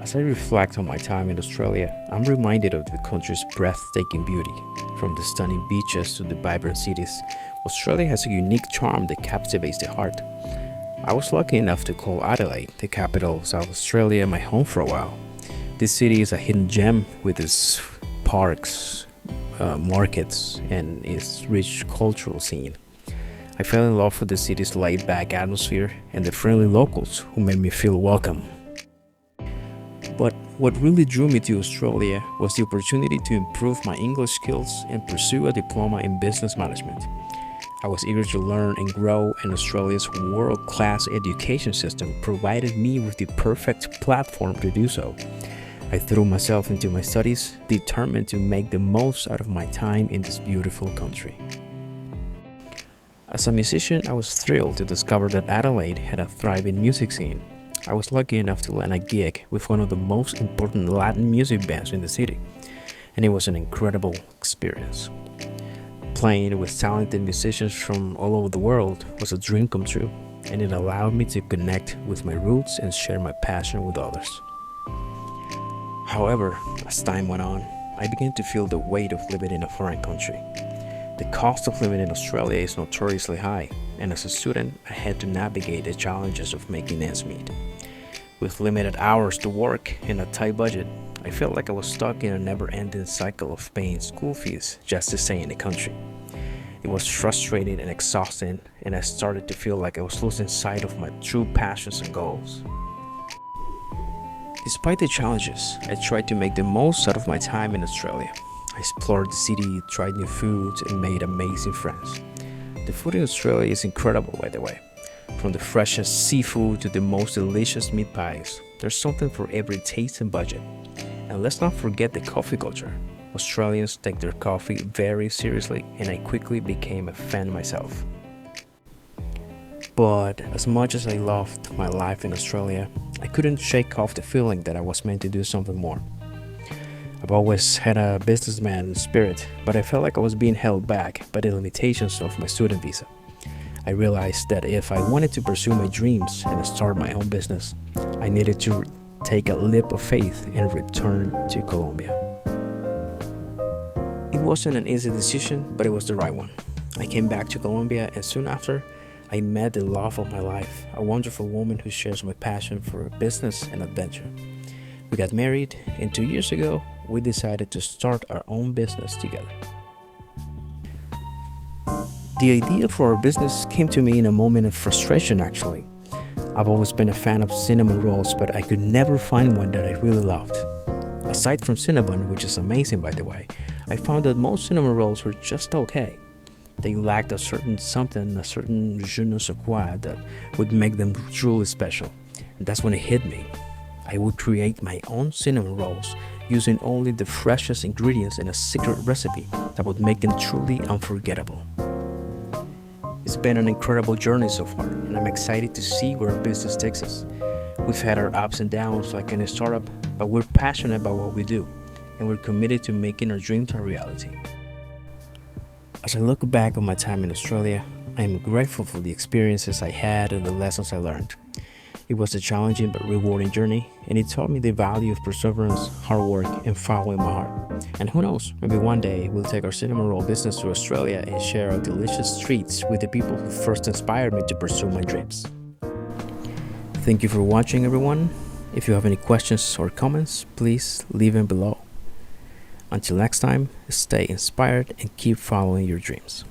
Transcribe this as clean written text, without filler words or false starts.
As I reflect on my time in Australia, I'm reminded of the country's breathtaking beauty. From the stunning beaches to the vibrant cities, Australia has a unique charm that captivates the heart. I was lucky enough to call Adelaide, the capital of South Australia, my home for a while. This city is a hidden gem with its parks, markets, and its rich cultural scene. I fell in love with the city's laid-back atmosphere and the friendly locals who made me feel welcome. But what really drew me to Australia was the opportunity to improve my English skills and pursue a diploma in business management. I was eager to learn and grow, and Australia's world-class education system provided me with the perfect platform to do so. I threw myself into my studies, determined to make the most out of my time in this beautiful country. As a musician, I was thrilled to discover that Adelaide had a thriving music scene. I was lucky enough to land a gig with one of the most important Latin music bands in the city, and it was an incredible experience. Playing with talented musicians from all over the world was a dream come true, and it allowed me to connect with my roots and share my passion with others. However, as time went on, I began to feel the weight of living in a foreign country. The cost of living in Australia is notoriously high, and as a student, I had to navigate the challenges of making ends meet. With limited hours to work and a tight budget, I felt like I was stuck in a never-ending cycle of paying school fees just to stay in the country. It was frustrating and exhausting, and I started to feel like I was losing sight of my true passions and goals. Despite the challenges, I tried to make the most out of my time in Australia. I explored the city, tried new foods, and made amazing friends. The food in Australia is incredible, by the way. From the freshest seafood to the most delicious meat pies, there's something for every taste and budget. And let's not forget the coffee culture. Australians take their coffee very seriously, and I quickly became a fan myself. But as much as I loved my life in Australia, I couldn't shake off the feeling that I was meant to do something more. I've always had a businessman spirit, but I felt like I was being held back by the limitations of my student visa. I realized that if I wanted to pursue my dreams and start my own business, I needed to take a leap of faith and return to Colombia. It wasn't an easy decision, but it was the right one. I came back to Colombia, and soon after, I met the love of my life, a wonderful woman who shares my passion for business and adventure. We got married, and 2 years ago, we decided to start our own business together. The idea for our business came to me in a moment of frustration, actually. I've always been a fan of cinnamon rolls, but I could never find one that I really loved. Aside from cinnamon, which is amazing by the way, I found that most cinnamon rolls were just okay. They lacked a certain something, a certain je ne sais quoi that would make them truly special. And that's when it hit me. I would create my own cinnamon rolls using only the freshest ingredients in a secret recipe that would make them truly unforgettable. It's been an incredible journey so far, and I'm excited to see where our business takes us. We've had our ups and downs like any startup, but we're passionate about what we do, and we're committed to making our dreams a reality. As I look back on my time in Australia, I am grateful for the experiences I had and the lessons I learned. It was a challenging but rewarding journey, and it taught me the value of perseverance, hard work, and following my heart. And who knows, maybe one day we'll take our cinnamon roll business to Australia and share our delicious treats with the people who first inspired me to pursue my dreams. Thank you for watching, everyone. If you have any questions or comments, please leave them below. Until next time, stay inspired and keep following your dreams.